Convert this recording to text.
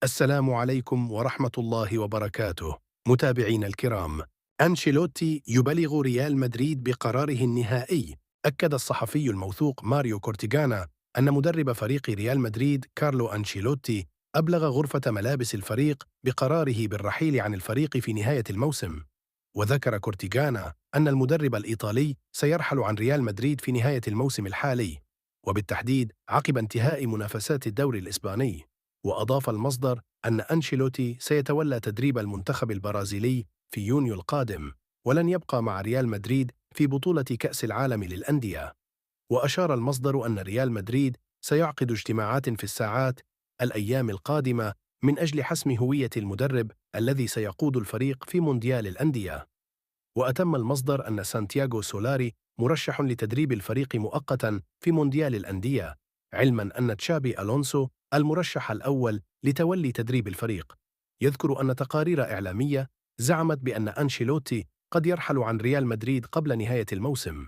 السلام عليكم ورحمة الله وبركاته. متابعينا الكرام، أنشيلوتي يبلغ ريال مدريد بقراره النهائي. أكد الصحفي الموثوق ماريو كورتيغانا أن مدرب فريق ريال مدريد كارلو أنشيلوتي أبلغ غرفة ملابس الفريق بقراره بالرحيل عن الفريق في نهاية الموسم. وذكر كورتيغانا أن المدرب الإيطالي سيرحل عن ريال مدريد في نهاية الموسم الحالي، وبالتحديد عقب انتهاء منافسات الدوري الإسباني. وأضاف المصدر أن أنشيلوتي سيتولى تدريب المنتخب البرازيلي في يونيو القادم، ولن يبقى مع ريال مدريد في بطولة كأس العالم للأندية. وأشار المصدر أن ريال مدريد سيعقد اجتماعات في الأيام القادمة من أجل حسم هوية المدرب الذي سيقود الفريق في مونديال الأندية. وأتم المصدر أن سانتياغو سولاري مرشح لتدريب الفريق مؤقتا في مونديال الأندية، علما أن تشابي ألونسو المرشح الأول لتولي تدريب الفريق. يذكر أن تقارير إعلامية زعمت بأن أنشيلوتي قد يرحل عن ريال مدريد قبل نهاية الموسم.